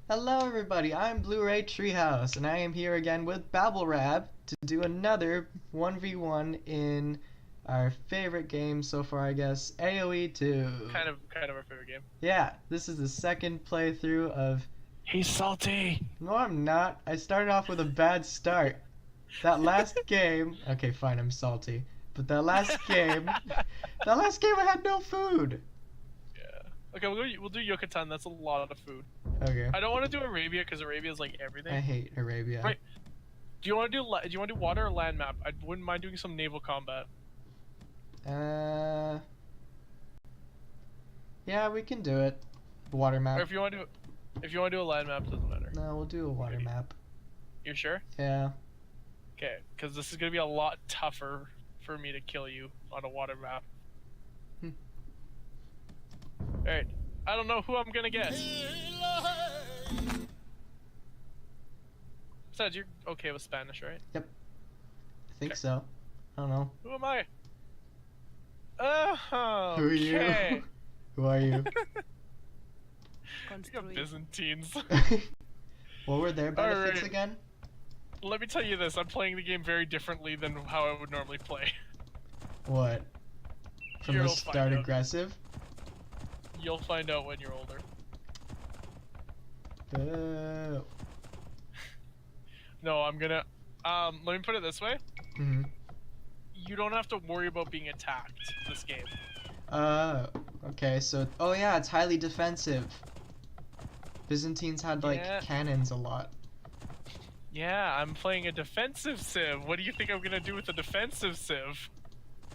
Hello everybody, I'm BluerayTreehouse, and I am here again with Babblerab to do another 1v1 in our favorite game so far, I guess, AOE 2. Kind of our favorite game. Yeah, this is the second playthrough of... He's salty! No, I'm not. I started off with a bad start. That last game... Okay, fine, I'm salty. But that last game... I had no food! Okay, we'll do Yucatan. That's a lot of food. Okay. I don't want to do Arabia because Arabia is like everything. I hate Arabia. Right. Do you want to do water or land map? I wouldn't mind doing some naval combat. Yeah, we can do it. Water map. Or if you want to do a land map, doesn't matter. No, we'll do a water map. You're sure? Yeah. Okay, because this is gonna be a lot tougher for me to kill you on a water map. Alright, I don't know who I'm gonna get. Besides, you're okay with Spanish, right? Yep. I think so. I don't know. Who am I? Oh, Who are you? Who are you? Byzantines. What were their benefits again? Let me tell you this, I'm playing the game very differently than how I would normally play. What? From the start aggressive? You'll find out when you're older. No, I'm gonna... let me put it this way. Mm-hmm. You don't have to worry about being attacked this game. Okay, so... Oh yeah, it's highly defensive. Byzantines had, like, cannons a lot. Yeah, I'm playing a defensive civ. What do you think I'm gonna do with a defensive civ?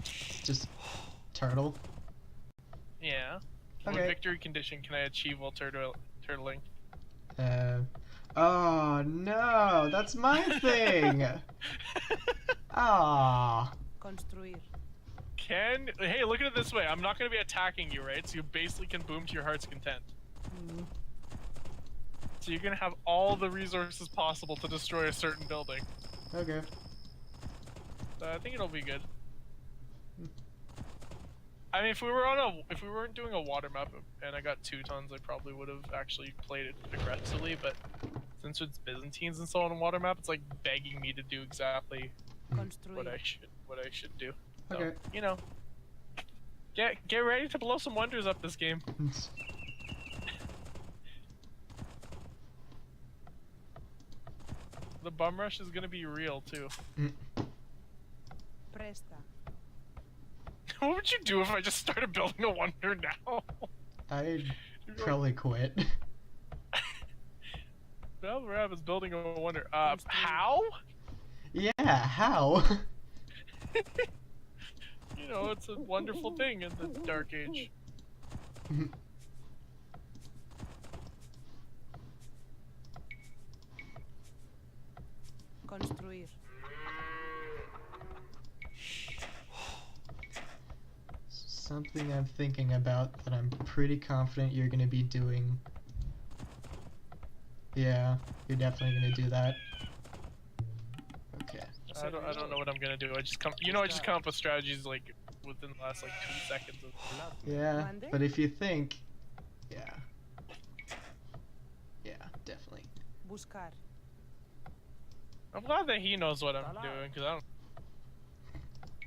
Just... turtle? Yeah. Okay. What victory condition can I achieve while turtling? Oh no, that's my thing! Ah. Construir. Hey, look at it this way. I'm not going to be attacking you, right? So you basically can boom to your heart's content. Mm. So you're going to have all the resources possible to destroy a certain building. Okay. So I think it'll be good. I mean, if we weren't doing a water map and I got 2 tons, I probably would have actually played it aggressively, but since it's Byzantines and so on water map, it's like begging me to do exactly what I should do. So, Okay. you know, get ready to blow some wonders up this game. The bum rush is gonna be real too. Presta. What would you do if I just started building a wonder now? I'd probably quit. Babblerab is building a wonder. How? Yeah, how? You know, it's a wonderful thing in the Dark Age. Construir. Something I'm thinking about that I'm pretty confident you're gonna be doing. Yeah, you're definitely gonna do that. Okay. I don't know what I'm gonna do. I just come up with strategies like within the last like 2 seconds of Yeah, but if you think, yeah, definitely. Buscar. I'm glad that he knows what I'm doing, because I don't.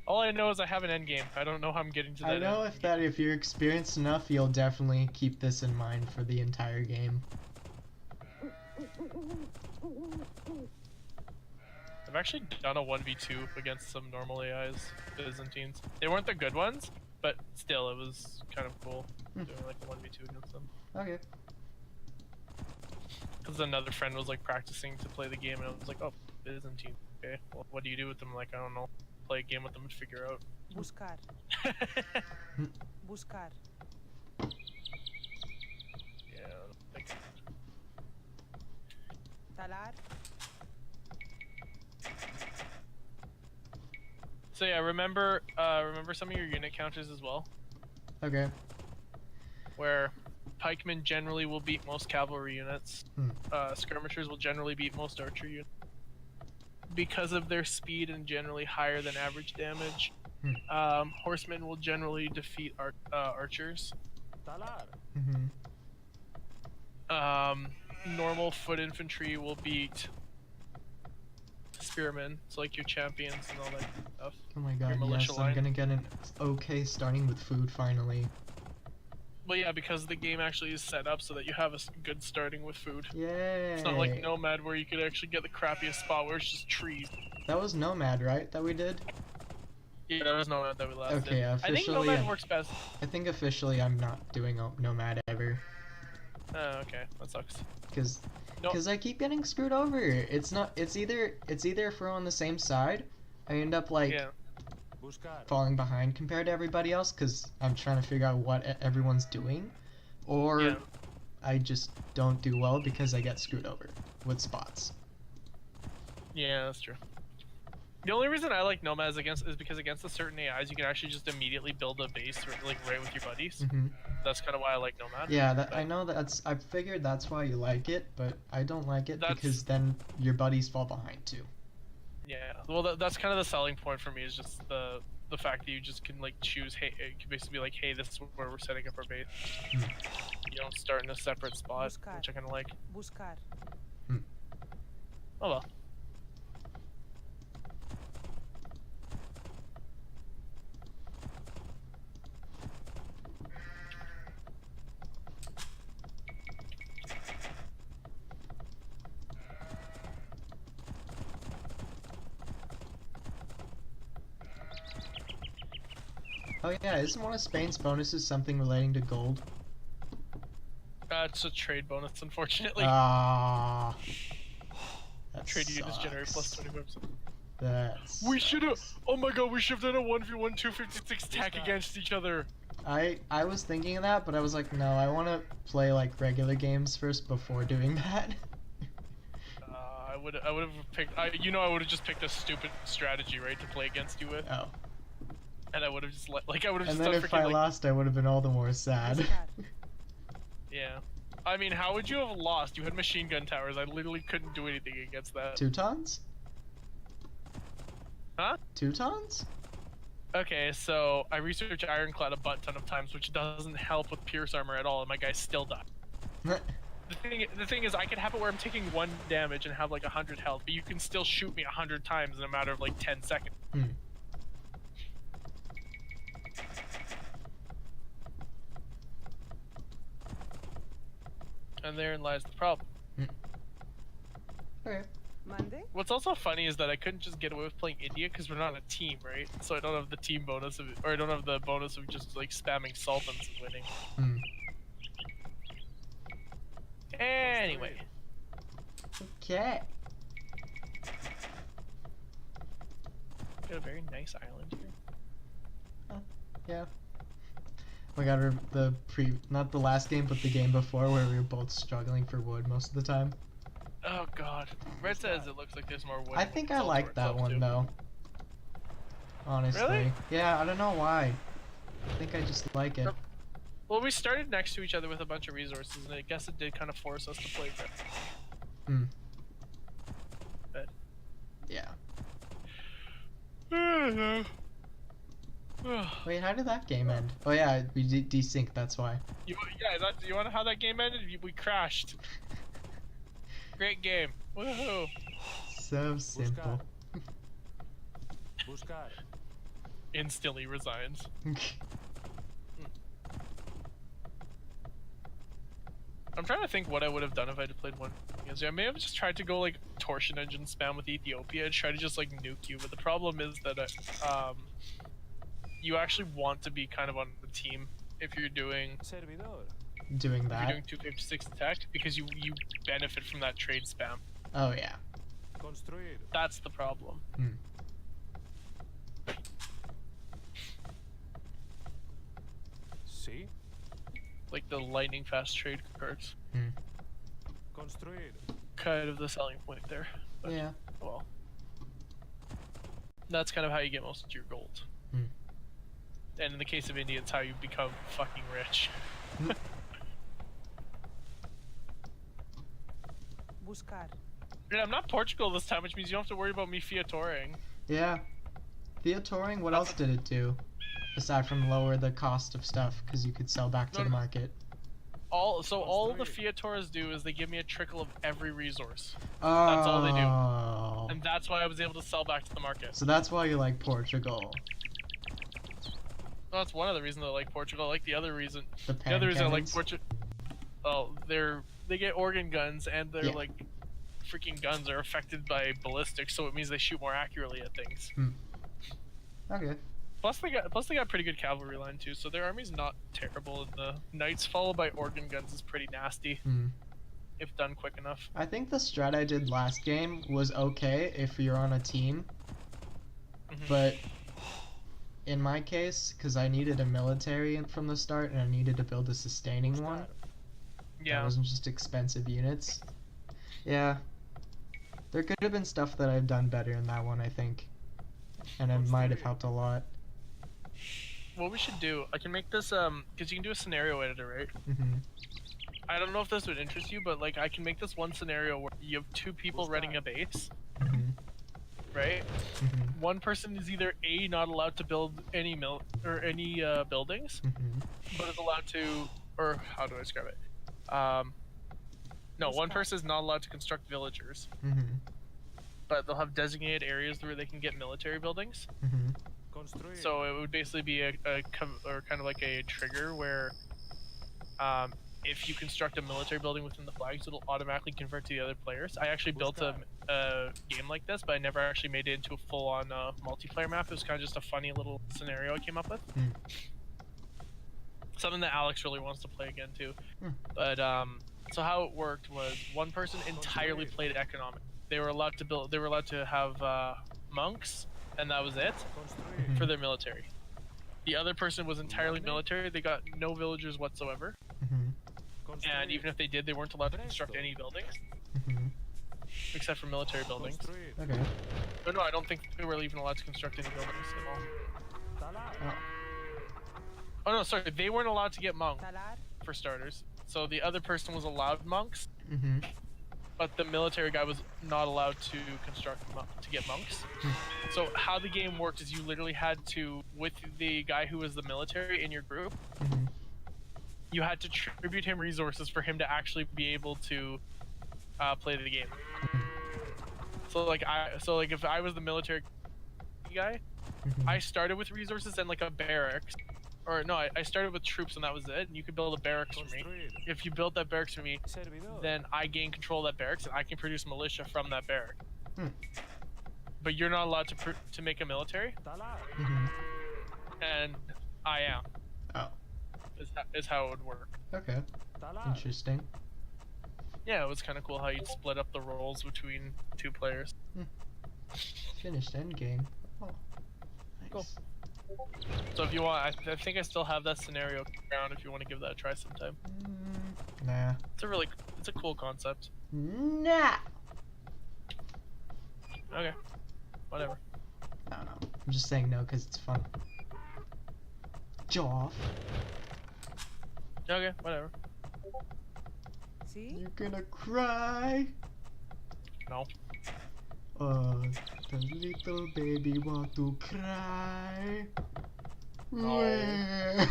All I know is I have an endgame. I don't know how I'm getting to that. I know if you're experienced enough, you'll definitely keep this in mind for the entire game. I've actually done a 1v2 against some normal AIs, Byzantines. They weren't the good ones, but still, it was kind of cool doing like a 1v2 against them. Okay. Because another friend was like practicing to play the game, and I was like, oh, Byzantine. Okay, well, what do you do with them? Like, I don't know. Play a game with them and figure out. Buscar. Buscar. Yeah. Like... Talar. So yeah, remember some of your unit counters as well. Okay. Where pikemen generally will beat most cavalry units. Skirmishers will generally beat most archer units. Because of their speed and generally higher than average damage, horsemen will generally defeat archers. normal foot infantry will beat spearmen, so like your champions and all that stuff. Oh my Your god, militia yes, I'm line. gonna get an okay starting with food finally. Well, yeah, because the game actually is set up so that you have a good starting with food. Yay! It's not like Nomad where you could actually get the crappiest spot where it's just trees. That was Nomad, right? That we did? Yeah, that was Nomad that we last Okay, did. I think officially, Nomad works best. I think officially I'm not doing Nomad ever. Oh, okay, that sucks. Cause, No. Cause I keep getting screwed over. It's not. It's either if we're on the same side, I end up like Yeah. falling behind compared to everybody else. Cause I'm trying to figure out what everyone's doing, or Yeah. I just don't do well because I get screwed over with spots. Yeah, that's true. The only reason I like Nomads is because against the certain AIs, you can actually just immediately build a base like right with your buddies. Hmm. That's kind of why I like Nomad. Yeah, I know that's. I figured that's why you like it, but I don't like it That's- because then your buddies fall behind too. Yeah. Well, that's kind of the selling point for me is just the fact that you just can like choose. Hey, it can basically be like, hey, this is where we're setting up our base. Hmm. You don't start in a separate spot, Buscar. which I kind of like. Buscar. Oh well. Oh yeah, isn't one of Spain's bonuses something relating to gold? It's a trade bonus, unfortunately. Ah. That Trade units generate plus sucks. 25%. That's. We should have. Oh my god, we should have done a 1v1 256 attack against each other. I was thinking of that, but I was like, no, I want to play like regular games first before doing that. I would have picked. I would have just picked a stupid strategy, right, to play against you with, Oh. and I would have just I would have And just then done if freaking I like, lost, I would have been all the more sad. Buscar. yeah. I mean, how would you have lost? You had machine gun towers. I literally couldn't do anything against that. Teutons? Huh? Teutons? Okay, so I researched Ironclad a butt ton of times, which doesn't help with Pierce armor at all, and my guy still died. The thing is, I could have it where I'm taking 1 damage and have like 100 health, but you can still shoot me 100 times in a matter of like 10 seconds. Hmm. And therein lies the problem. Okay. Monday. What's also funny is that I couldn't just get away with playing India because we're not a team, right? So I don't have the team bonus of, or I don't have the bonus of just like spamming sultans and winning. Hmm. Anyway, Okay. got a very nice island here. Yeah. We got not the last game, but the game before where we were both struggling for wood most of the time. Oh god, Red says it looks like there's more wood. I think I like that one though. Honestly. Really? Yeah, I don't know why. I think I just like it. Well, we started next to each other with a bunch of resources, and I guess it did kind of force us to play Red. Hmm. But Yeah. I don't know. Wait, how did that game end? Oh yeah, we desynced, that's why. You want to know how that game ended? We crashed. Great game. Woohoo! So simple. Buscar. Instantly resigns. I'm trying to think what I would have done if I had played one. Because I may have just tried to go like torsion engine spam with Ethiopia and try to just like nuke you. But the problem is that you actually want to be kind of on the team if you're doing Servidor. Doing if you're that. doing 256 attack because you benefit from that trade spam. Oh yeah. Construir. That's the problem. Sí. Like the lightning fast trade cards. Construir. Kind of the selling point there. But, Yeah. well, that's kind of how you get most of your gold. And in the case of India, it's how you become fucking rich. Buscar. And I'm not Portugal this time, which means you don't have to worry about me fiatoring. Yeah. Theatouring, what else did it do? Aside from lower the cost of stuff, because you could sell back to No, the no. market. all the Fiatoras do is they give me a trickle of every resource. Oh. That's all they do. And that's why I was able to sell back to the market. So that's why you like Portugal. Well, that's one of the reasons I like Portugal. I like the other reason. The other reason I like cannons? Portugal. Well, they get organ guns, and their Yeah. like freaking guns are affected by ballistics, so it means they shoot more accurately at things. Okay. Plus they got pretty good cavalry line too, so their army's not terrible. And the knights followed by organ guns is pretty nasty if done quick enough. I think the strat I did last game was okay if you're on a team, but in my case, because I needed a military from the start and I needed to build a sustaining one, Yeah. that wasn't just expensive units. Yeah, there could have been stuff that I've done better in that one, I think, and it might have helped a lot. What we should do, I can make this because you can do a scenario editor, right? I don't know if this would interest you, but like I can make this one scenario where you have two people running a base, right? One person is either A, not allowed to build any buildings, but is allowed to, or how do I describe it? No, one person is not allowed to construct villagers, but they'll have designated areas where they can get military buildings. So it would basically be a kind of like a trigger where if you construct a military building within the flags, it'll automatically convert to the other players. I actually built a game like this, but I never actually made it into a full-on multiplayer map. It was kind of just a funny little scenario I came up with. Something that Alex really wants to play again too. But so how it worked was one person entirely played economic. They were allowed to build. They were allowed to have monks, and that was it for their military. The other person was entirely military. They got no villagers whatsoever. And even if they did, they weren't allowed to construct any buildings. Except for military buildings. Okay. But no, I don't think they were even allowed to construct any buildings at all. Oh no, sorry, they weren't allowed to get monks, for starters. So the other person was allowed monks, but the military guy was not allowed to to get monks. So how the game worked is you literally had to, with the guy who was the military in your group, you had to tribute him resources for him to actually be able to play the game. So like if I was the military guy, I started with resources and like a barracks. Or no, I started with troops and that was it, and you could build a barracks for me. If you built that barracks for me, then I gain control of that barracks and I can produce militia from that barrack. But you're not allowed to make a military. And I am. Oh. Is how it would work. Okay. Interesting. Yeah, it was kind of cool how you'd split up the roles between two players. Finished endgame. Oh, nice. Cool. So if you want, I think I still have that scenario around if you want to give that a try sometime. Nah. It's a cool concept. Nah. Okay. Whatever. I don't know. I'm just saying no because it's fun. Joff. Okay, whatever. See? You're gonna cry. No. The little baby want to cry. No.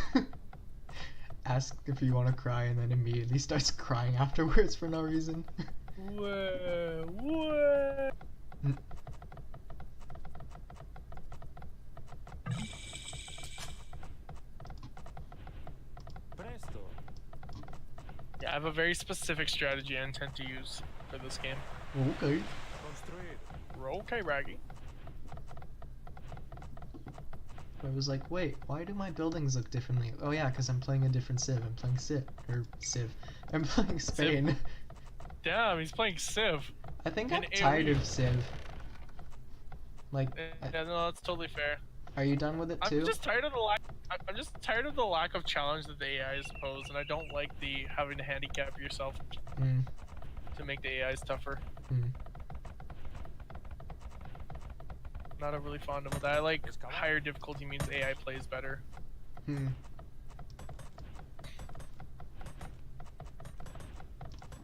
Ask if you want to cry and then immediately starts crying afterwards for no reason. What? Presto. Yeah, I have a very specific strategy I intend to use for this game. Okay. Okay, Raggy. I was like, wait, why do my buildings look differently? Oh yeah, because I'm playing a different Civ. I'm playing Civ. I'm playing Spain. Damn, he's playing Civ. I think I'm In tired AOE. of Civ. Like, Yeah, no, that's totally fair. are you done with it too? I'm just tired of the lack. I'm just tired of the lack of challenge that the AIs pose, and I don't like the having to handicap yourself to make the AIs tougher. Not overly fond of that. I like higher difficulty means AI plays better.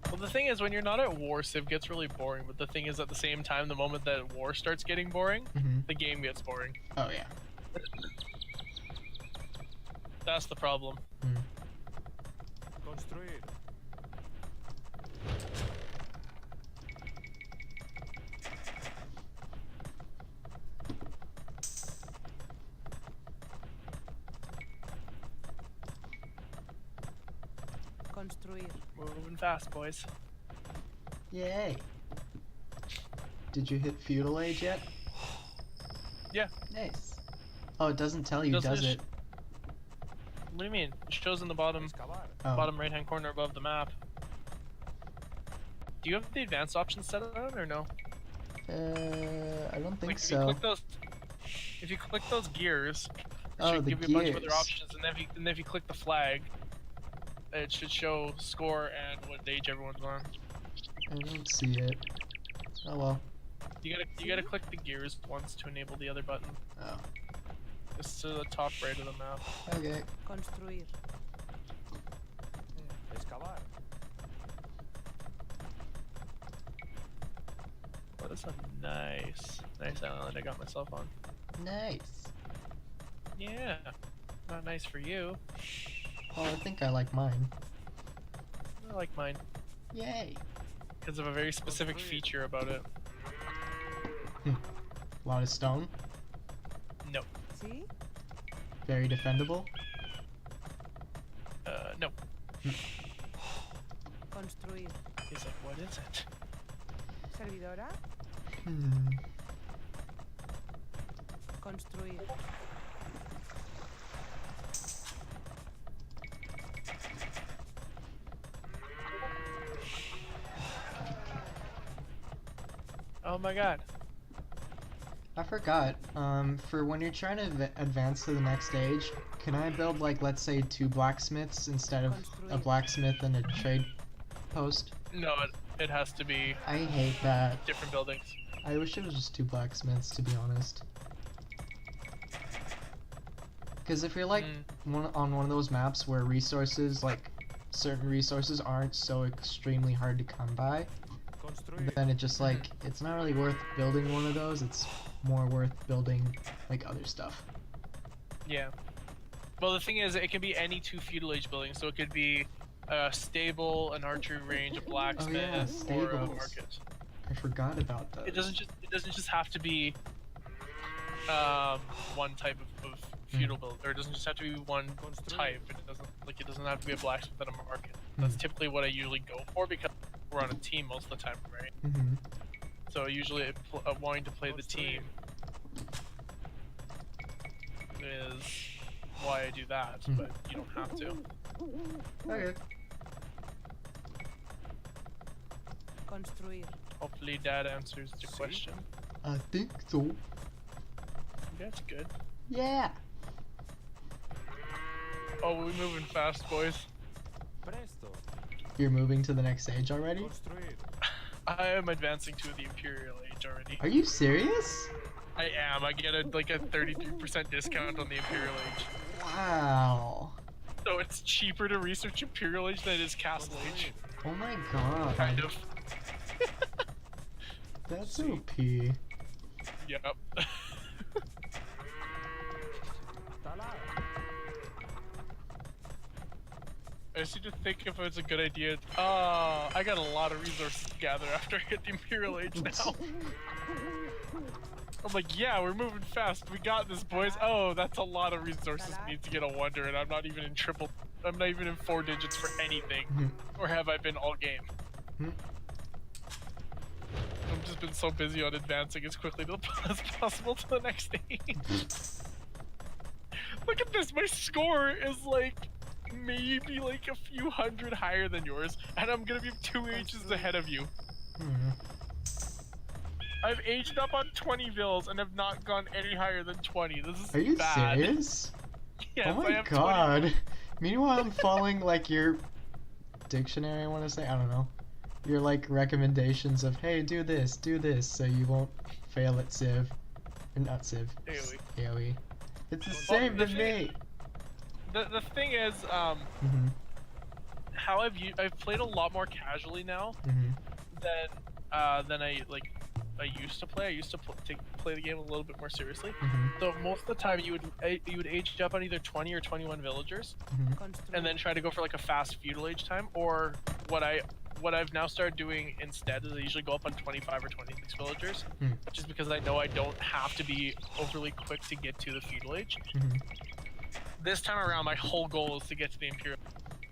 Well, the thing is, when you're not at war, Civ gets really boring. But the thing is, at the same time, the moment that war starts getting boring, the game gets boring. Oh yeah. That's the problem. Construir. Construir. We're moving fast, boys. Yay. Did you hit feudal age yet? Yeah. Nice. Oh, it doesn't tell you, Doesn't does it it? What do you mean? It shows in the bottom Excavar. Oh. bottom right hand corner above the map. Do you have the advanced options set on or no? I don't think Like so. if you click those gears, it Oh, should the give you a bunch of other gears. options, and then if you click the flag, it should show score and what age everyone's on. I don't see it. Oh well. You gotta click the gears once to enable the other button. Oh. It's to the top right of the map. Okay. Construir. Excavar. Oh, that's a nice island I got myself on. Nice. Yeah, not nice for you. Well, I think I like mine. I like mine Yay. because of a very specific feature about it. A lot of stone. No, See? Very defendable. no. Construir. He's like, what is it? Servidora. Hmm. Construir. Oh my god. I forgot. For when you're trying to advance to the next stage, can I build like, let's say, 2 blacksmiths instead of a blacksmith and a trade post? No, it has to be I hate that. different buildings. I wish it was just 2 blacksmiths, to be honest. Because if you're like on one of those maps where resources, like certain resources, aren't so extremely hard to come by, Construir. then it just like it's not really worth building one of those. It's more worth building like other stuff. Yeah. Well, the thing is, it can be any 2 feudal age buildings, so it could be a stable, an archery range, a blacksmith, or a stables. market. I forgot about those. It doesn't just have to be one type of feudal build, or it doesn't just have to be one type. It doesn't have to be a blacksmith and a market. That's typically what I usually go for because we're on a team most of the time, right? Mm-hmm. So usually wanting to play the team is why I do that, but you don't have to. Okay. Construir. Hopefully that answers the question. I think so. That's good. Yeah. Oh, we're moving fast, boys. Presto. You're moving to the next stage already? Construir. I am advancing to the Imperial Age already. Are you serious? I am. I get a 33% discount on the Imperial Age. Wow. So it's cheaper to research Imperial Age than it is Castle Age. Oh my god. Kind of. That's OP. Yep. Talar. I just need to think if it's a good idea. I got a lot of resources to gather after I hit the Imperial Age now. I'm like, yeah, we're moving fast. We got this, boys. Oh, that's a lot of resources for me to get a wonder, and I'm not even in 4 digits for anything. Or have I been all game? I've just been so busy on advancing as quickly as possible to the next stage. Look at this, my score is like maybe like a few hundred higher than yours, and I'm gonna be 2 ages ahead of you. I've aged up on 20 vills and have not gone any higher than 20. This is Are you bad. serious? Yes, Oh I my have god. 20. Meanwhile, I'm following like your dictionary, I want to say. I don't know. Your like recommendations of, hey, do this, so you won't fail at Civ. Or not Civ. AOE. AOE. It's the Well, same the to thing- me. The thing is, how I've played a lot more casually now than I like I used to play. I used to play the game a little bit more seriously. Mm-hmm. So most of the time you would age up on either 20 or 21 villagers, Mm-hmm. and then try to go for like a fast feudal age time. Or what I've now started doing instead is I usually go up on 25 or 26 villagers, Hmm. just because I know I don't have to be overly quick to get to the feudal age. Mm-hmm. This time around, my whole goal is to get to the imperial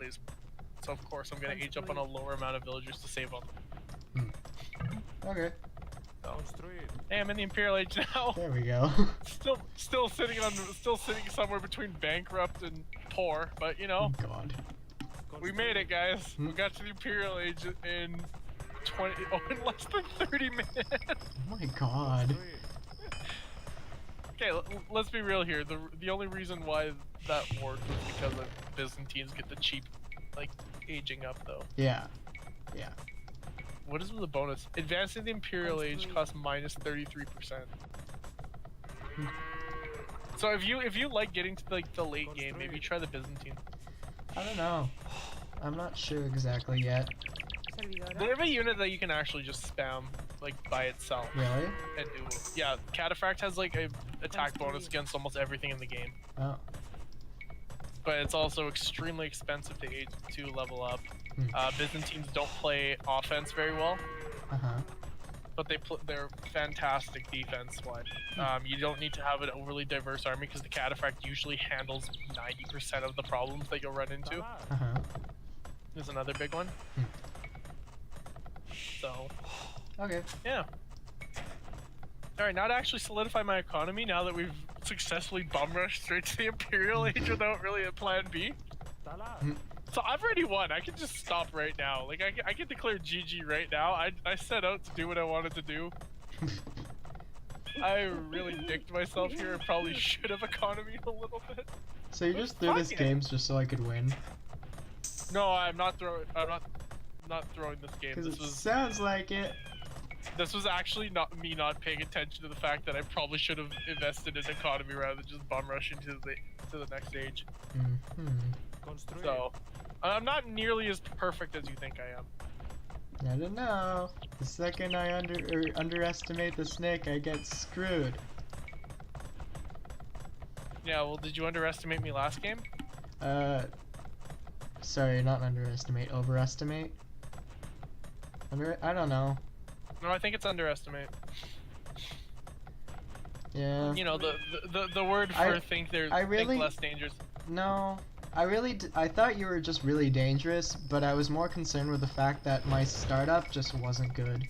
age. So of course I'm gonna age up on a lower amount of villagers to save on them. Okay, So, Construir. hey, I'm in the imperial age now. there we go. Still sitting somewhere between bankrupt and poor, but you know, God. we made it, guys. We got to the imperial age in in less than 30 minutes. Oh my God. Okay, let's be real here. The only reason why that worked was because the Byzantines get the cheap, like, aging up though. Yeah. Yeah. What is the bonus? Advancing the imperial age costs minus 33%. So if you like getting to like the late game, maybe try the Byzantine. I don't know. I'm not sure exactly yet. They have a unit that you can actually just spam like by itself Really? and do. Yeah, Cataphract has like a attack bonus against almost everything in the game, Oh. but it's also extremely expensive to level up. Byzantines don't play offense very well, Uh-huh. but they're fantastic defense-wise. You don't need to have an overly diverse army because the Cataphract usually handles 90% of the problems that you'll run into. Uh-huh. Is another big one. So, Okay. yeah. Alright, now to actually solidify my economy, now that we've successfully bum rushed straight to the Imperial Age without really a plan B. So I've already won. I can just stop right now. Like, I can declare GG right now. I set out to do what I wanted to do. I really dicked myself here. I probably should have economied a little bit. So you just threw this game just so I could win? No, I'm not throwing this game. Because it sounds like it. This was actually me not paying attention to the fact that I probably should have invested in economy rather than just bum rushing to the next stage. So, I'm not nearly as perfect as you think I am. I don't know. The second I underestimate the snake, I get screwed. Yeah, well, did you underestimate me last game? Sorry, not underestimate, overestimate. I don't know. No, I think it's underestimate. Yeah. You know, the word for think less dangerous. No, I thought you were just really dangerous, but I was more concerned with the fact that my startup just wasn't good.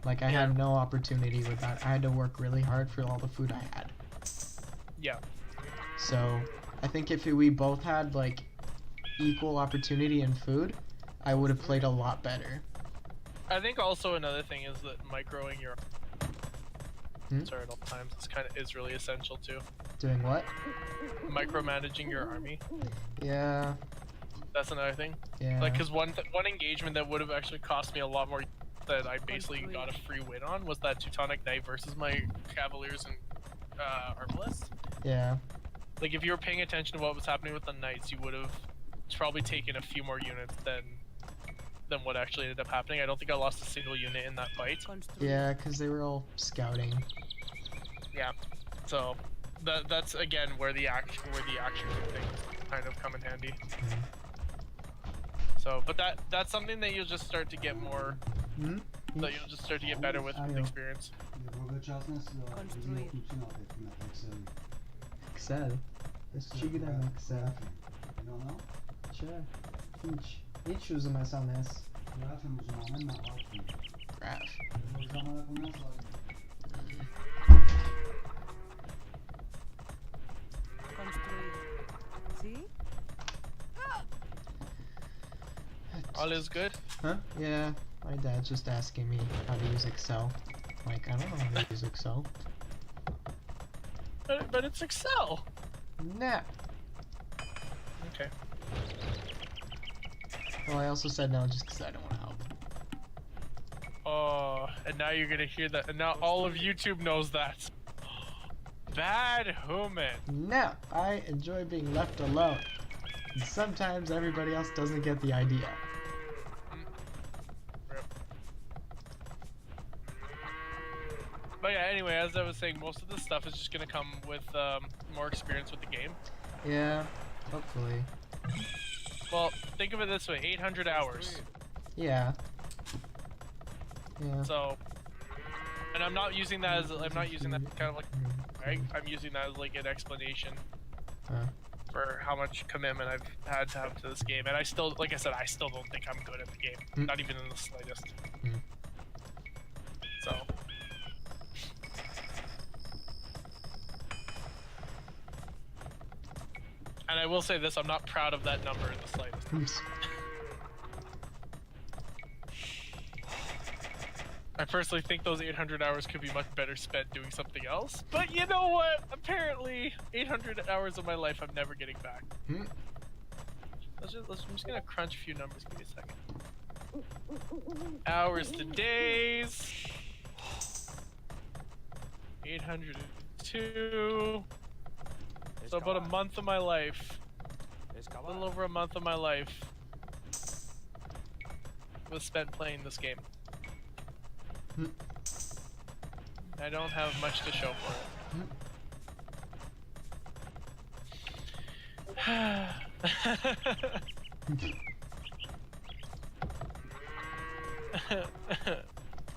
Like, I had no opportunity with that. I had to work really hard for all the food I had. Yeah. So, I think if we both had, like, equal opportunity in food, I would have played a lot better. I think also another thing is that microing your sorry at all times is really essential too. Doing what? Micromanaging your army. Yeah. That's another thing. Yeah. Like, cause one engagement that would have actually cost me a lot more that I basically got a free win on was that Teutonic Knight versus my Cavaliers and Arbalists. Yeah. Like, if you were paying attention to what was happening with the Knights, you would have probably taken a few more units than what actually ended up happening. I don't think I lost a single unit in that fight. Yeah, because they were all scouting. Yeah. So that's again where the action things kind of come in handy. So, but that's something that you'll just start to get more. That you'll just start to get better with experience. Excel. Excel. Tja, hiç uzamazsam ness. Graph. ¿Sí? All is good? Huh? Yeah, my dad's just asking me how to use Excel. Like, I don't know how to use Excel. But it's Excel! Nah. Okay. Well, I also said no just because I don't want to help. Oh, and now you're gonna hear that, and now all of YouTube knows that. Bad human. No, I enjoy being left alone. And sometimes everybody else doesn't get the idea. But yeah, anyway, as I was saying, most of the stuff is just gonna come with more experience with the game. Yeah, hopefully. Well, think of it this way: 800 hours. Yeah. Yeah. So, and I'm not using that as I'm kind of like I'm using that as like an explanation for how much commitment I've had to have to this game, and I still, like I said, I still don't think I'm good at the game, not even in the slightest. So. And I will say this, I'm not proud of that number in the slightest. I personally think those 800 hours could be much better spent doing something else. But you know what? Apparently, 800 hours of my life I'm never getting back. I'm just gonna crunch a few numbers. Give me a second. Hours to days. 802. So about a month of my life. A little over a month of my life was spent playing this game. I don't have much to show for it.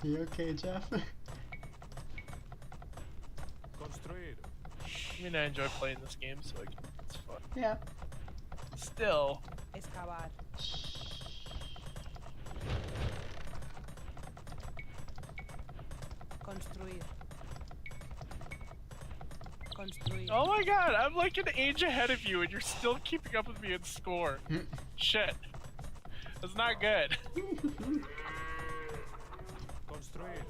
You okay, Jeff? I mean, I enjoy playing this game, so it's fun. Yeah. Still. Excavar. Construir. Construir. Oh my god, I'm like an age ahead of you and you're still keeping up with me in score. Shit. That's not good. Construir.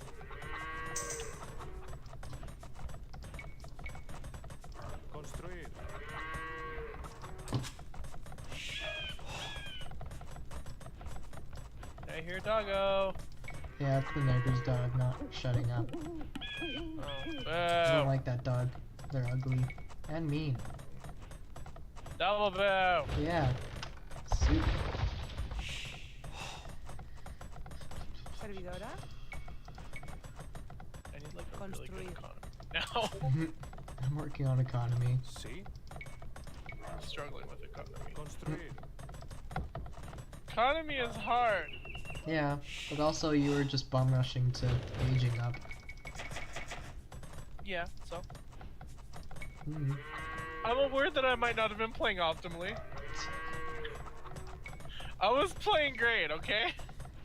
Construir. I hear doggo. Yeah, it's the neighbor's dog not shutting up. Oh, I don't like that dog. They're ugly. And mean. Double boo! Yeah. Super. Servidora. I need like a really good Construir. economy. No! I'm working on economy. Sí. I'm struggling with economy. Construir. Economy is hard. Yeah, but also you were just bum rushing to aging up. Yeah, so. Mm. I'm aware that I might not have been playing optimally. I was playing great, okay?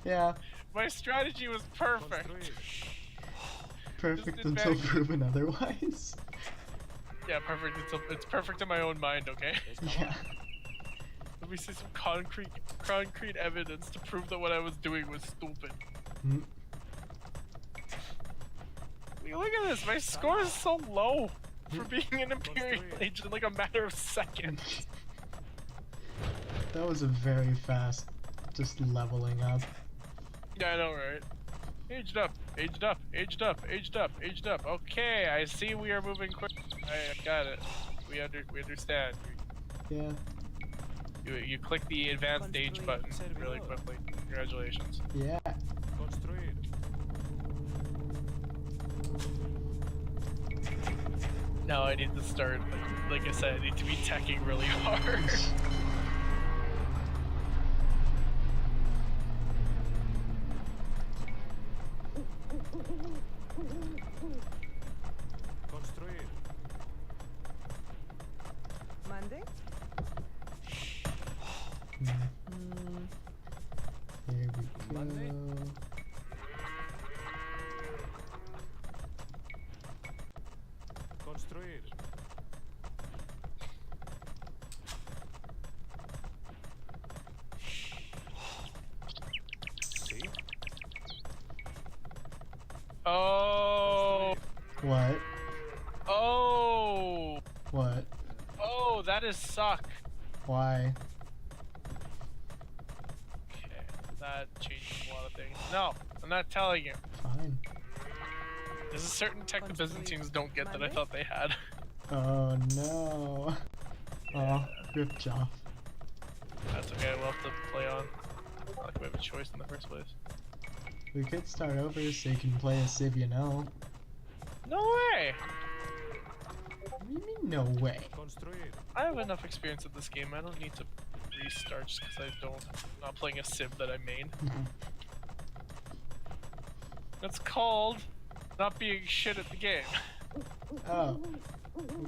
Yeah, My strategy was perfect. Construir. perfect Just until advantage. proven otherwise. Yeah, perfect. It's perfect in my own mind, okay? Yeah. Let me see some concrete evidence to prove that what I was doing was stupid. Mm. I mean, look at this, my score is so low for being an Imperial Age in like a matter of seconds. That was a very fast, just leveling up. Yeah, I know, right? Aged up, aged up, aged up, aged up, aged up. Okay, I see we are moving quick. I got it. We understand. Yeah. You click the advanced age button really quickly. Congratulations. Yeah. Construir. Now I need to start, like I said, I need to be teching really hard. Construir. Mande. Here we go. Monday? Construir. Sí. Oh, What? oh, What? oh, that is suck. Why? Okay, that changes a lot of things. No, I'm not telling you. Fine. There's a certain tech the Byzantines don't get that I thought they had. Oh no. Oh, ripped off. That's okay, we'll have to play on. Not like we have a choice in the first place. We could start over so you can play a Civ, you know. No way! What do you mean, no way? Construir. I have enough experience at this game. I don't need to restart just because I'm not playing a civ that I made. That's called not being shit at the game. Oh.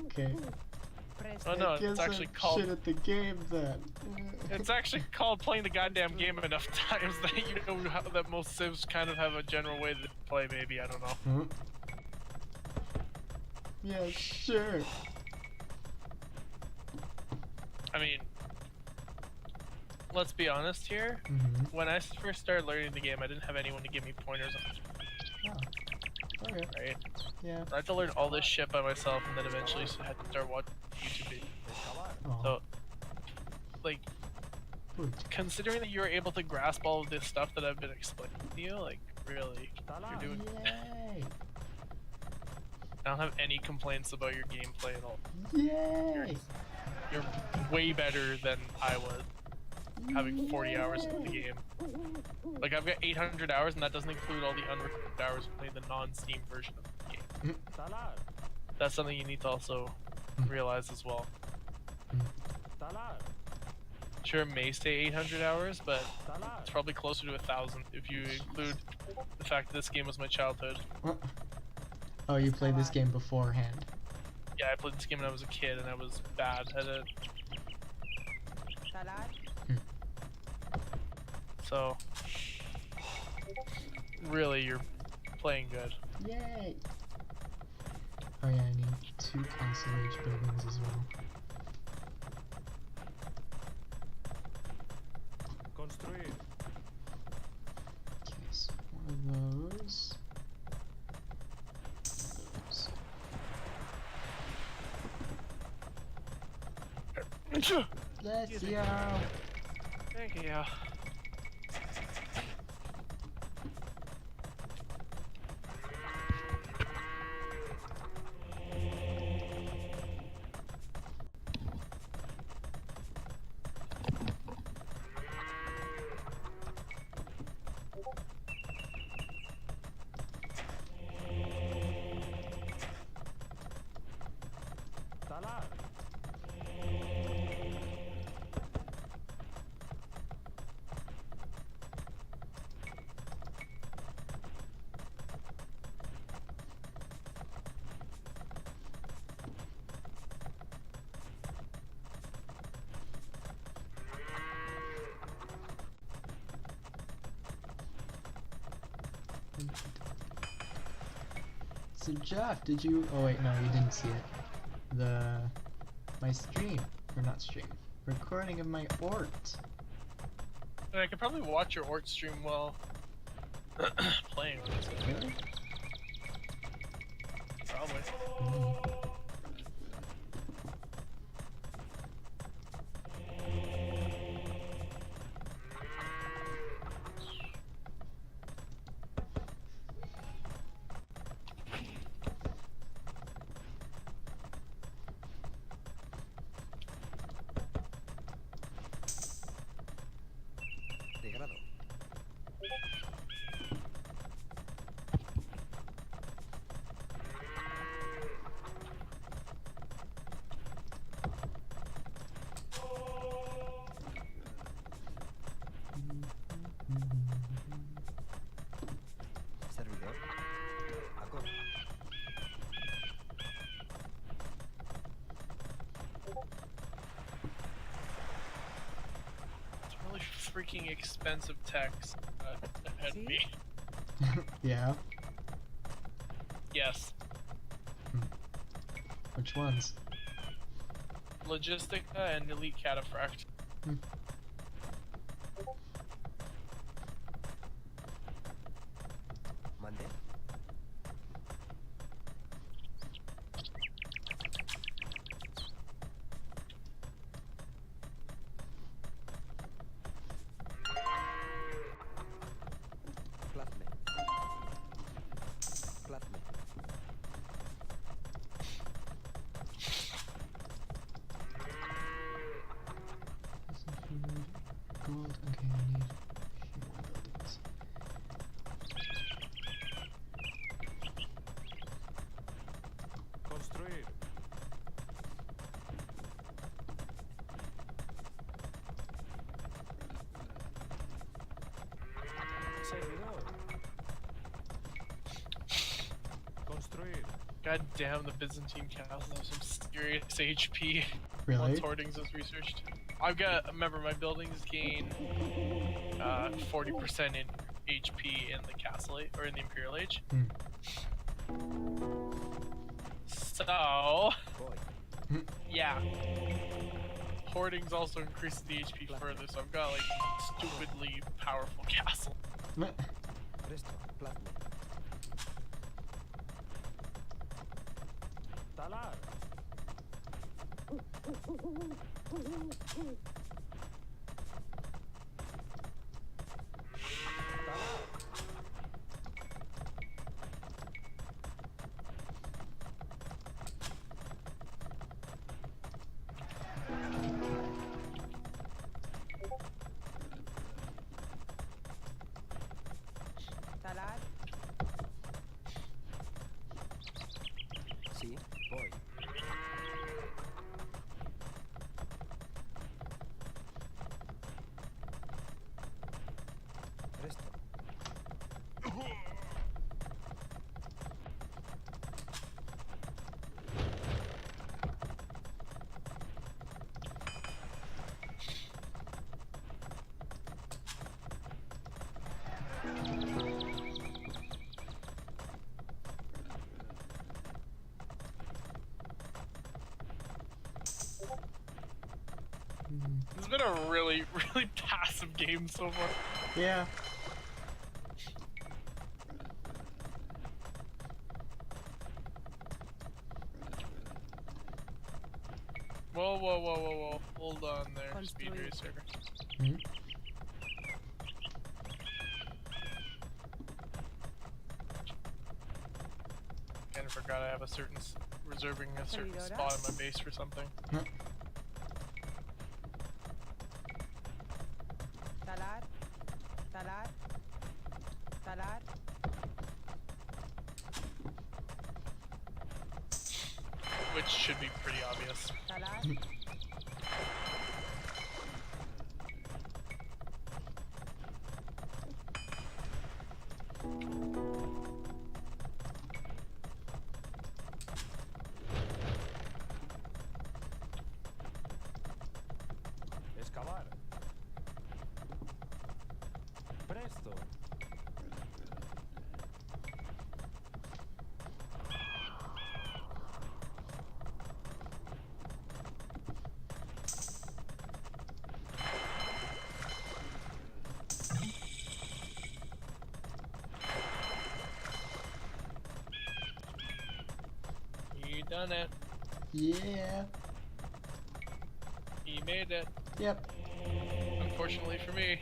Okay. Press Oh no, I guess it's actually I'm called. shit at the game then. It's actually called playing the goddamn game enough times that you know how, that most civs kind of have a general way that they play. Maybe I don't know. Huh? Yeah, sure. I mean, let's be honest here. Mm-hmm. When I first started learning the game, I didn't have anyone to give me pointers on it, Oh. Okay. right? Yeah. I had to learn all this shit by myself, and then eventually had to start watching YouTube videos. Oh. So, like, Good. considering that you're able to grasp all of this stuff that I've been explaining to you, like, really, you're doing. Yay! I don't have any complaints about your gameplay at all. Yay! You're way better than I was, having 40 hours in the game. Like, I've got 800 hours, and that doesn't include all the unrecorded hours playing the non-Steam version of the game. Talar. That's something you need to also realize as well. Talar. Sure, it may say 800 hours, but Talar. it's probably closer to 1,000 if you include the fact that this game was my childhood. Oh, you played this game beforehand. Yeah, I played this game when I was a kid, and I was bad at it. Talar. So, really, you're playing good. Yay! Oh yeah, I need 2 Castle Age buildings as well. Construir. Okay, so one of those. Let's Excuse me. go! Thank you. Talar. So Jeff, did you? Oh wait, no, you didn't see it. My stream, or not stream, recording of my Ort. And I could probably watch your Ort stream while playing. Really? Probably. De grado. Servidor. Acord. It's really freaking expensive text ahead of me. Yeah. Yes. Which ones? Logistica and Elite Cataphract. Mande. Plasme. Plasme. Servidor. Construir. God damn, the Byzantine castle has some serious HP. Really? Once hoardings is researched. I've got, remember, my buildings gain 40% in HP in the castle age, or in the Imperial Age. So, Voy. yeah. Hoardings also increases the HP further, so I've got like stupidly powerful castle. Presto. Plasme. Talar. Talar. Talar. Sí. Voy. Presto. It's been a really, really passive game so far. Yeah. Whoa, whoa, whoa, whoa, whoa. Hold on there, Speed Construir. Racer. Hmm? Kinda forgot I have a certain, reserving a certain Servidora? spot in my base for something. Talar. Talar. Talar. Which should be pretty obvious. Talar. Excavar. Presto. He done it. Yeah. He made it. Yep. Unfortunately for me.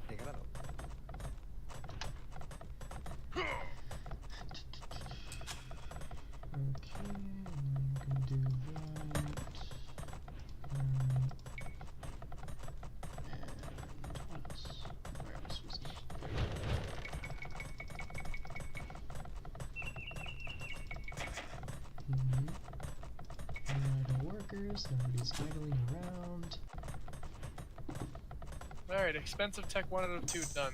De grado. Okay, I'm gonna do that. And what? Where else was it? Idle workers, nobody's idling around. Alright, expensive tech 1 out of 2 done.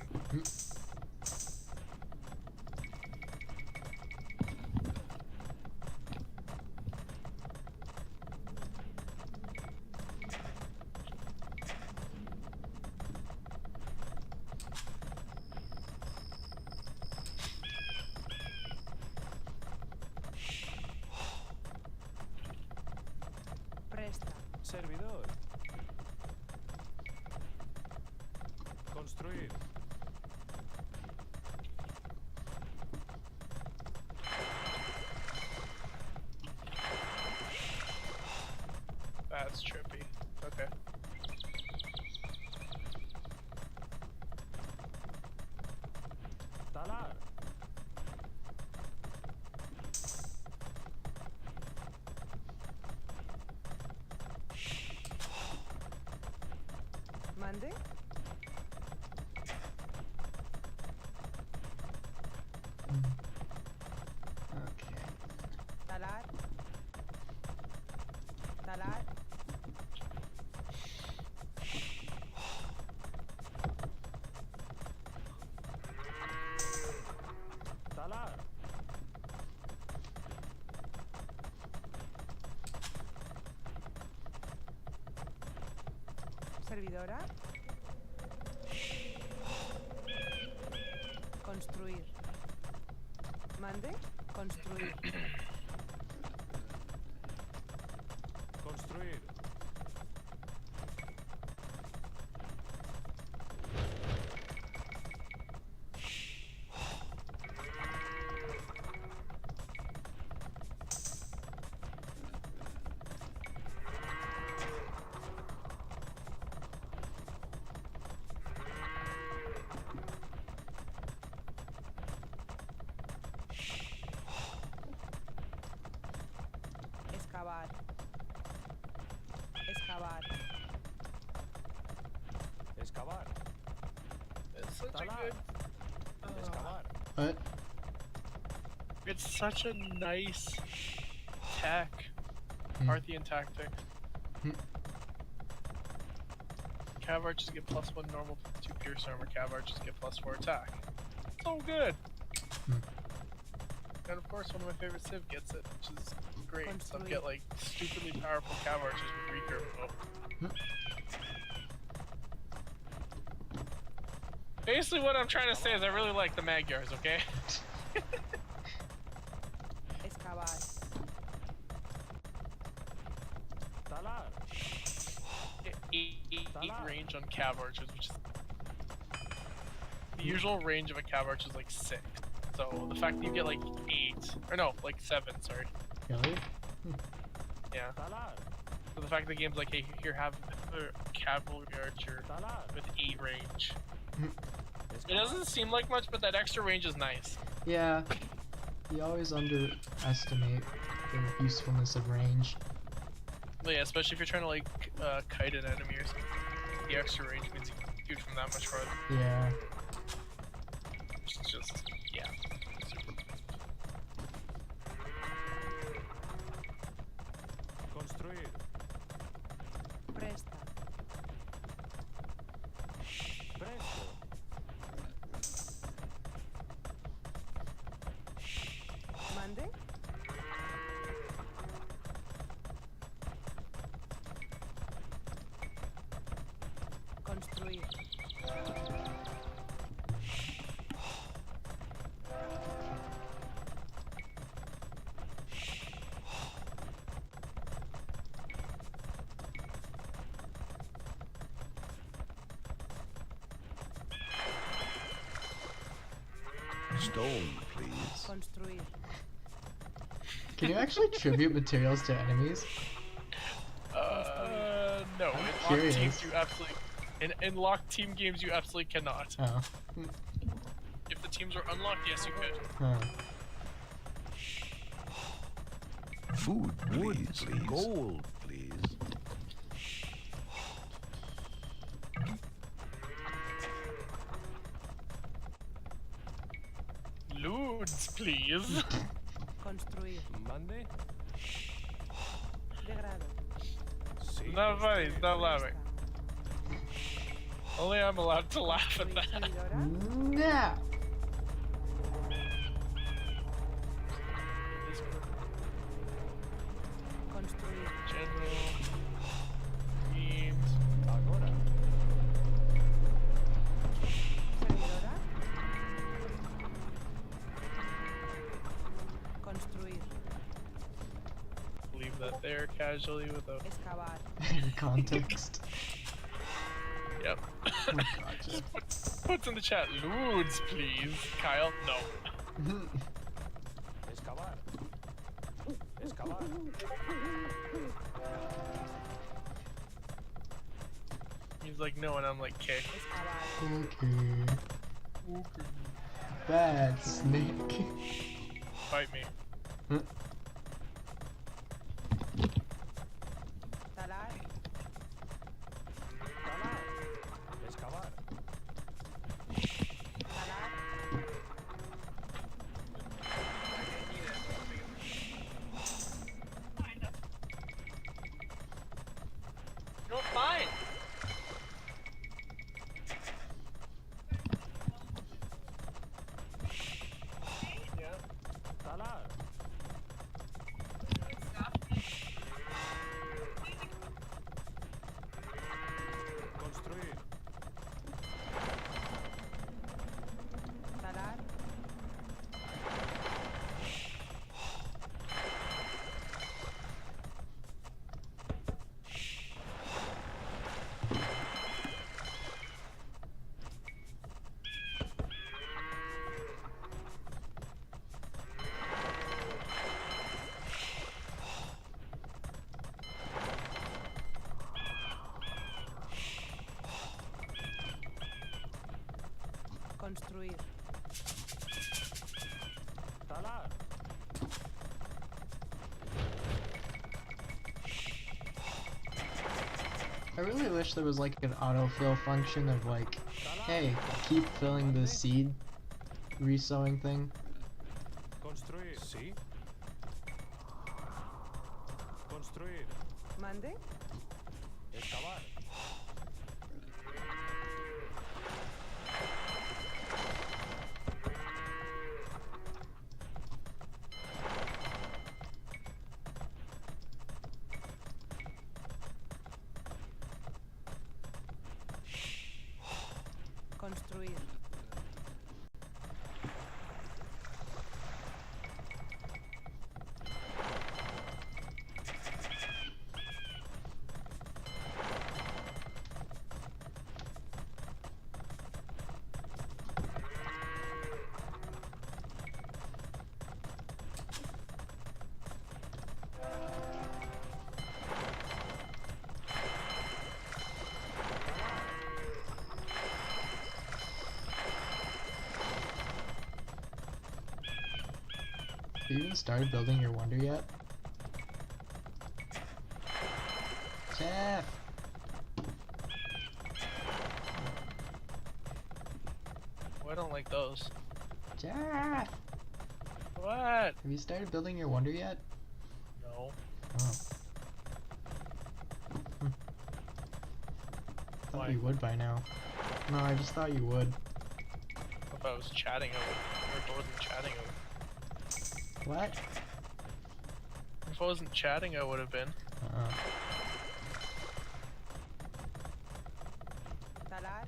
Presta. Servidor. Construir. Servidora. Construir. Mande. Construir. Construir. Excavar. Excavar. Excavar. It's such a Talar. good. Excavar. What? It's such a nice tech. Hmm. Parthian tactic. Hmm. Cav archers get +1 normal, 2 pierce armor. Cav archers get +4 attack. So good. Hmm. And of course, one of my favorite civ gets it, which is great. So I Construir. get like stupidly powerful cav archers with recurve bow. Basically, what I'm trying to say is I really like the Magyars. Okay. Excavar. Talar. 8 range on cav archers, which is the usual range of a cav archer is like 6. So the fact that you get like 8, or no, like 7, sorry. Really? Yeah. Talar. So the fact that the game's like, hey, here have a cavalry archer Talar. with 8 range. It Excavar. doesn't seem like much, but that extra range is nice. Yeah. You always underestimate the usefulness of range. But yeah, especially if you're trying to like kite an enemy or something. The extra range means you can shoot from that much farther. Yeah. Which is just, yeah. Super. Construir. Presta. Presto. Mande. Construir. Stone, please. Construir. Can you actually tribute materials to enemies? No. In locked Curious. teams, you absolutely. In locked team games, you absolutely cannot. Oh. If the teams are unlocked, yes, you could. Huh. Food, Wood, please. Gold, please. Loods, please. Construir. Mande. Degrado. Sí. No funny, stop laughing. Presta. Only I'm allowed to laugh at Construir. that. Servidora. Nah. Construir. General. Teams. Agora. Servidora. Construir. Leave that there casually without. Excavar. In context. Yep. Oh, gotcha. Puts in the chat, Loods, please. Kyle, no. Excavar. Excavar. He's like, no, and I'm like, okay. Excavar. Okay. Bad snake. Fight me. Talar. Talar. Excavar. Talar. No, fine. Yeah. Talar. I really wish there was like an autofill function of like, hey, keep filling the seed resowing thing. Construir. Sí. Construir. ¿Mande? Excavar. Construir. Have you even started building your wonder yet? Jeff! Oh, I don't like those. Jeff! What? Have you started building your wonder yet? No. Oh. Thought Why? you would by now. No, I just thought you would. If I was chatting, I would. Or if I wasn't chatting, I would. What? If I wasn't chatting, I would have been. Talar.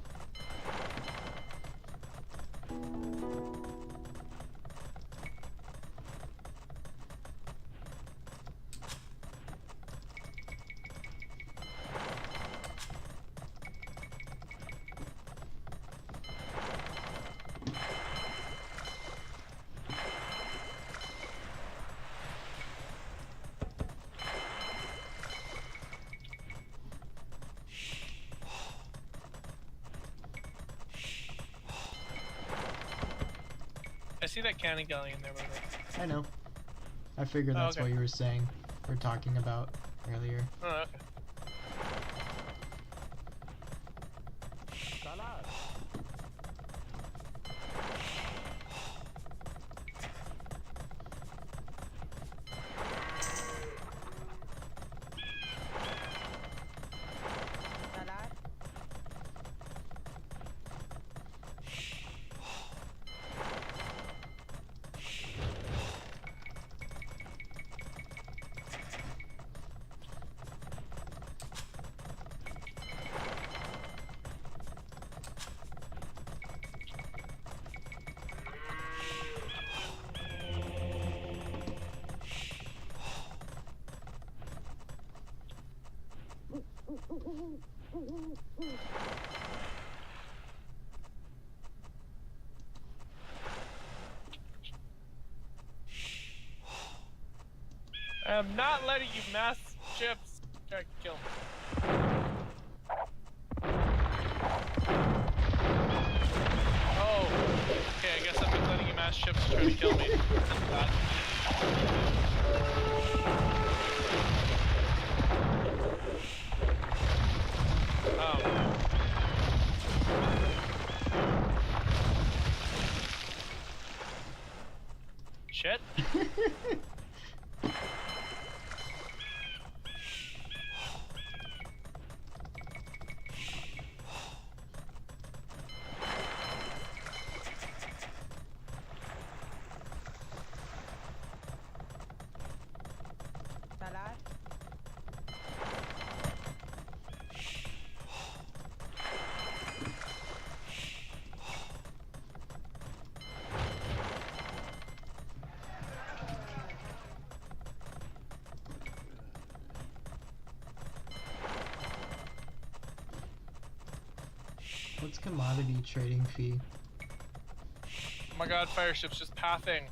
I see that cannon galleon there, by the way. I know. I figured Oh, that's okay. what you were saying, or talking about earlier. Oh, okay. Calar. Talar. I am not letting you mass ships try to kill me. Oh, okay, I guess I've been letting you mass ships try to kill me. Shit. Talar. What's commodity trading fee? Oh my god, fire ship's just pathing.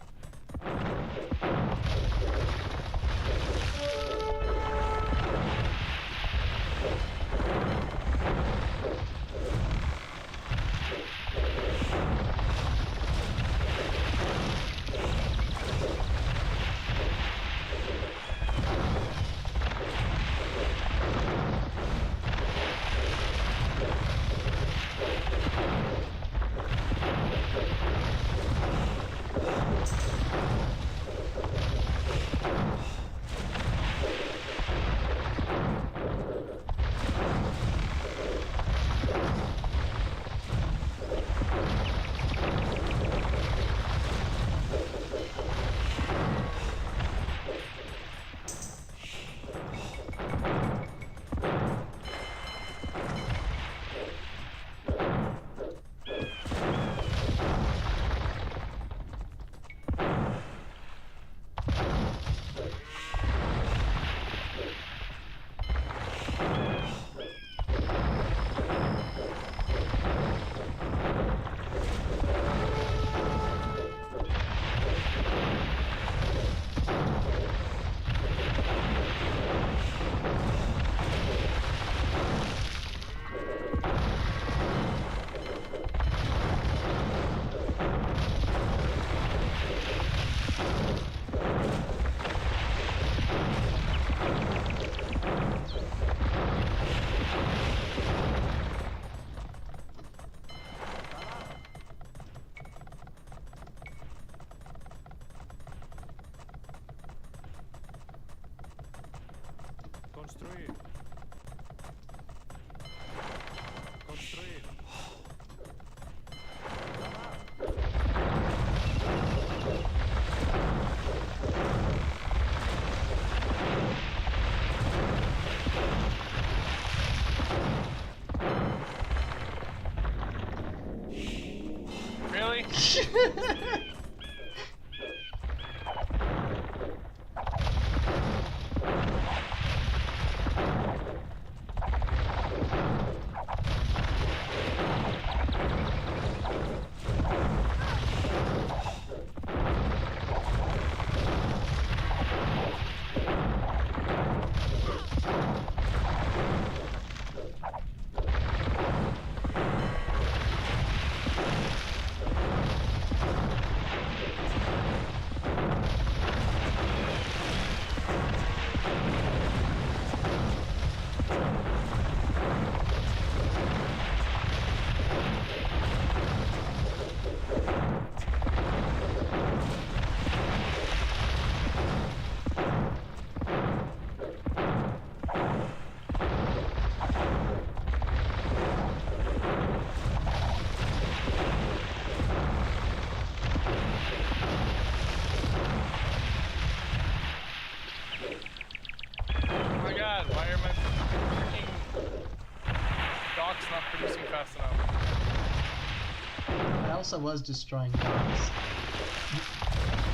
also was destroying dogs. And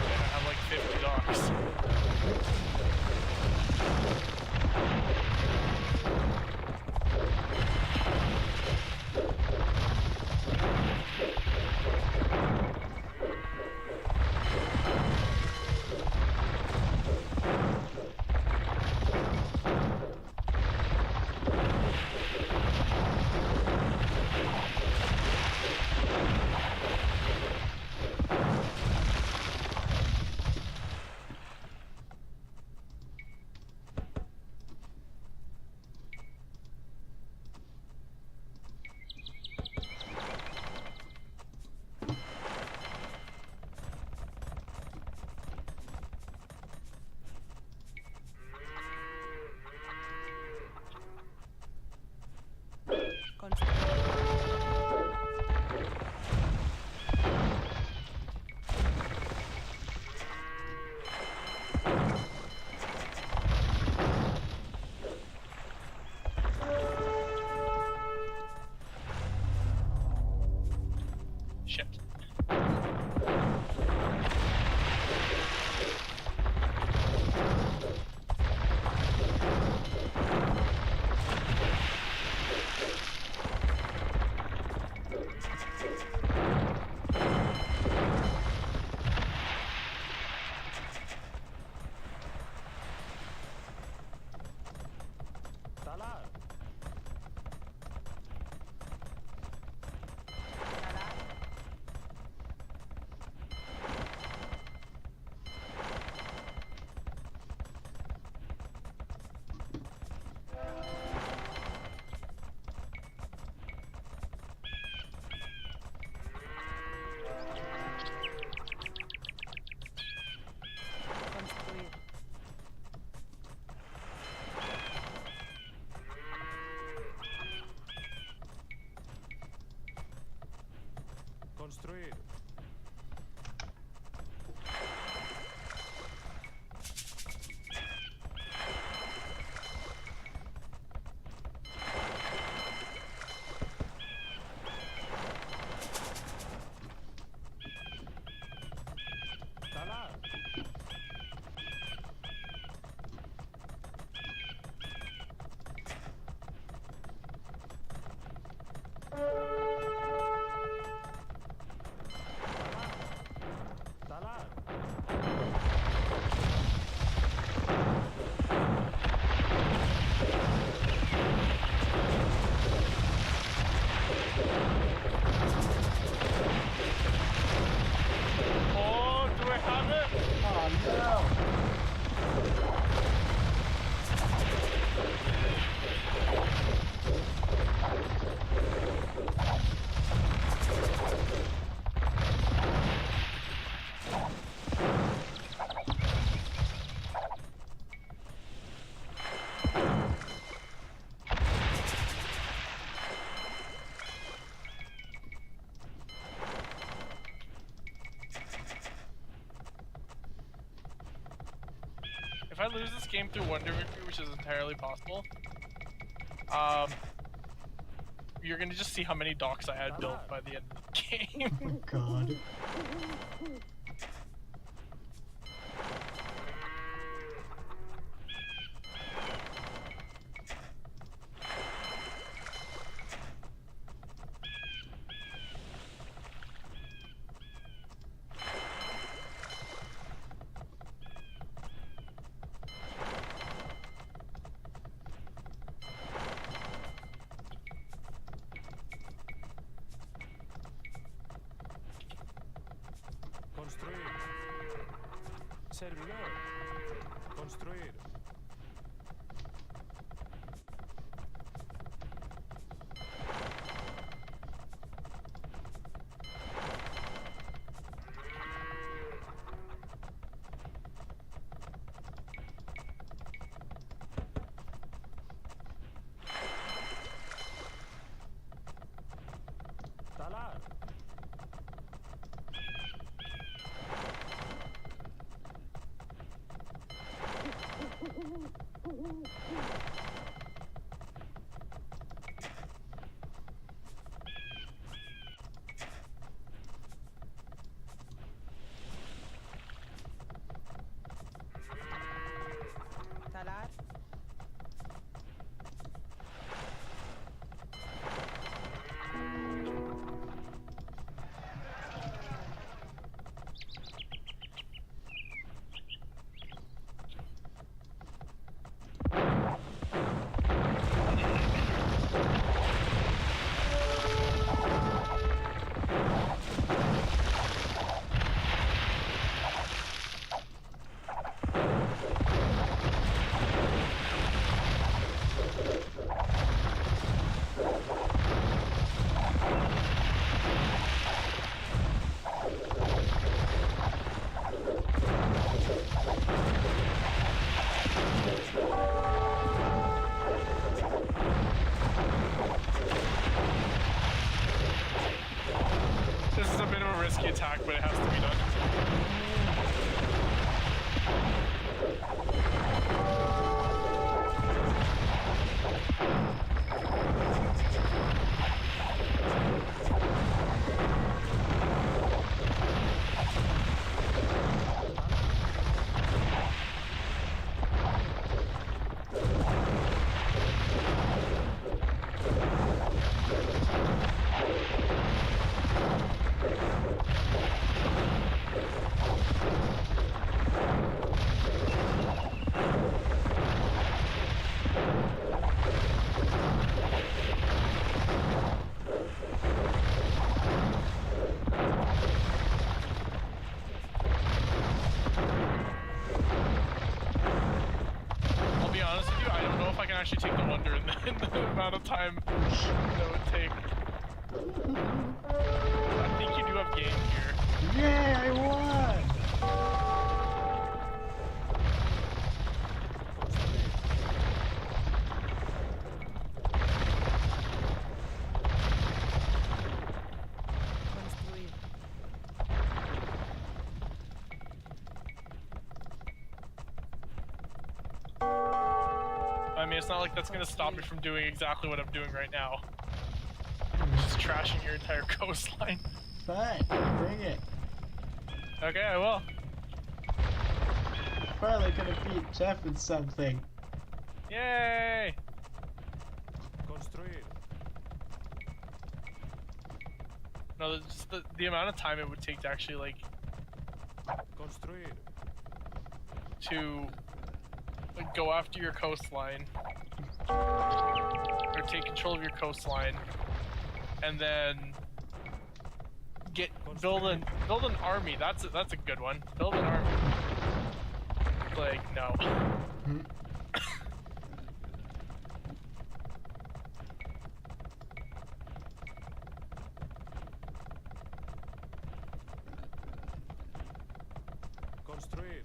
I have like 50 dogs. Shit. Talar. Construir. Construir. Talar. Talar. Oh, do I have it? Oh no! If I lose this game through Wonder Victory, which is entirely possible, you're gonna just see how many docks I had built by the end of the game. Oh god. Construir. Servidor. Construir. Talar. actually take the wonder in the amount of time that would take. I think you do have game here. Yay, I won! Construir. I mean, it's not like that's gonna stop me from doing exactly what I'm doing right now. Just trashing your entire coastline. Fine, bring it. Okay, I will. Finally gonna beat Jeff with something. Yay! Construir. No, just the amount of time it would take to actually like Construir. to like, go after your coastline or take control of your coastline and then build an army. That's a good one. Build an army. Like no. Hmm. Construir.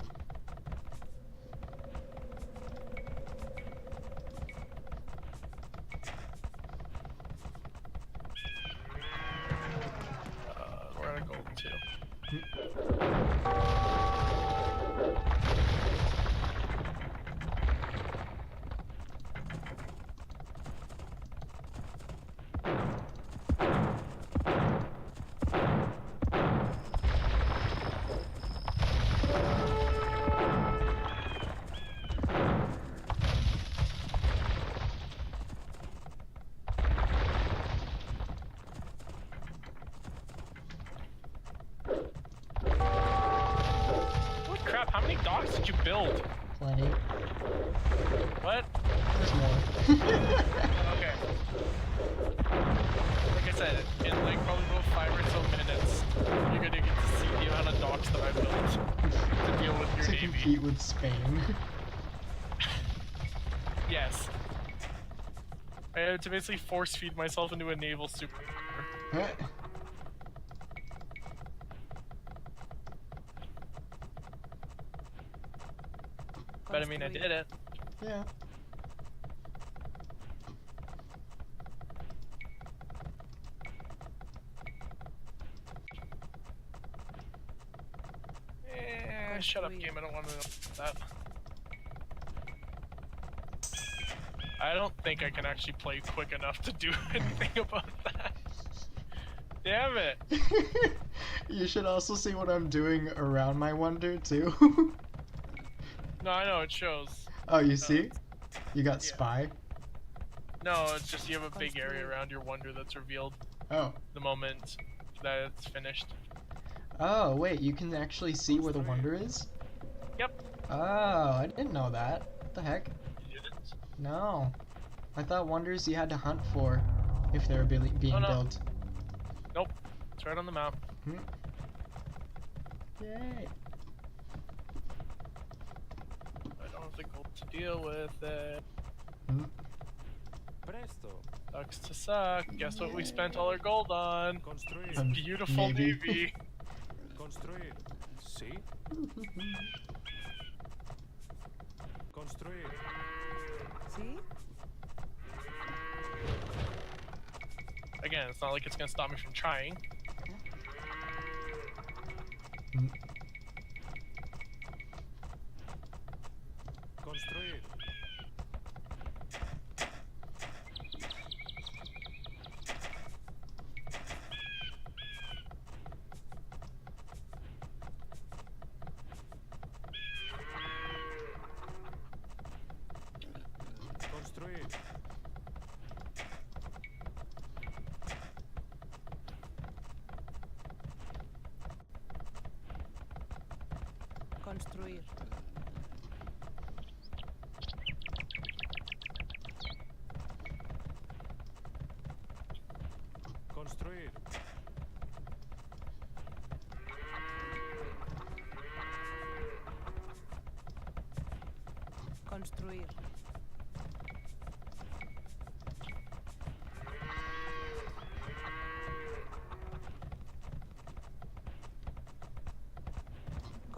We're gonna go to. Holy crap! How many docks did you build? Plenty. What? There's more. Okay. Like I said, in like probably about 5 or so minutes, you're gonna get to see the amount of docks that I built to deal with your To navy. compete with Spain. Yes. I had to basically force feed myself into a naval super. Huh? But I mean, I did it. Yeah. Shut up, game. I don't want to know that. I don't think I can actually play quick enough to do anything about that. Damn it! You should also see what I'm doing around my wonder too. No, I know it shows. Oh, you see? You got yeah. spy? No, it's just you have a big area around your wonder that's revealed Oh. the moment that it's finished. Oh, wait, you can actually see where the wonder is? Yep. Oh, I didn't know that. What the heck? You didn't? No. I thought wonders you had to hunt for if they were being Oh, no. built. Nope. It's right on the map. Hmm. Yay. I don't have the gold to deal with it. Hmm. Presto. Sucks to suck. Guess what we spent all our gold on? Construir. Beautiful Navy. navy. Construir. Sí. Construir. See? Again, it's not like it's gonna stop me from trying. Hmm. Construir. Construir. Construir. Construir. Construir.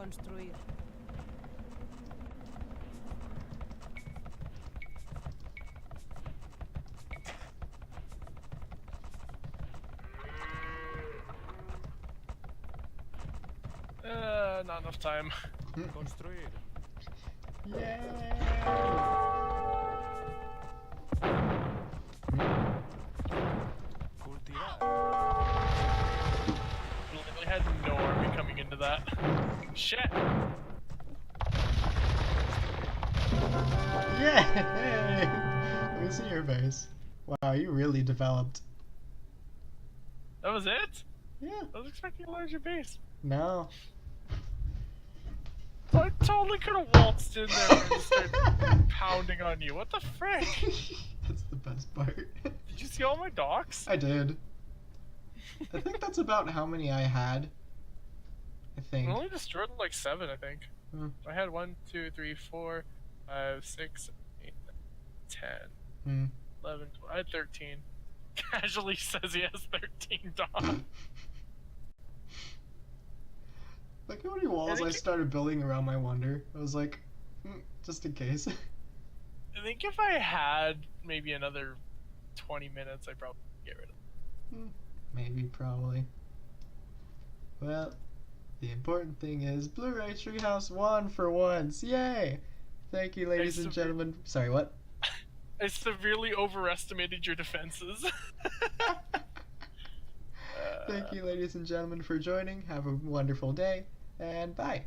Construir. Not enough time. Construir. Yay! Cultivar. Literally had no army coming into that. Shit! Yay! Let me see your base. Wow, you really developed. That was it? Yeah. I was expecting a larger base. No. I totally could have waltzed in there and just started pounding on you. What the frick? That's the best part. Did you see all my docks? I did. I think that's about how many I had. I think. I only destroyed like 7, I think. Hmm. I had 1, 2, 3, 4, 5, 6, 8, 10, Hmm. 11, 12. I had 13. Casually says he has 13 docks. Look how many walls I started building around my wonder. I was like, just in case. I think if I had maybe another 20 minutes, I'd probably get rid of it. Maybe, probably. Well, the important thing is Blu-ray Treehouse won for once. Yay! Thank you, ladies and gentlemen. Sorry, what? I severely overestimated your defenses. Thank you, ladies and gentlemen, for joining. Have a wonderful day, and bye.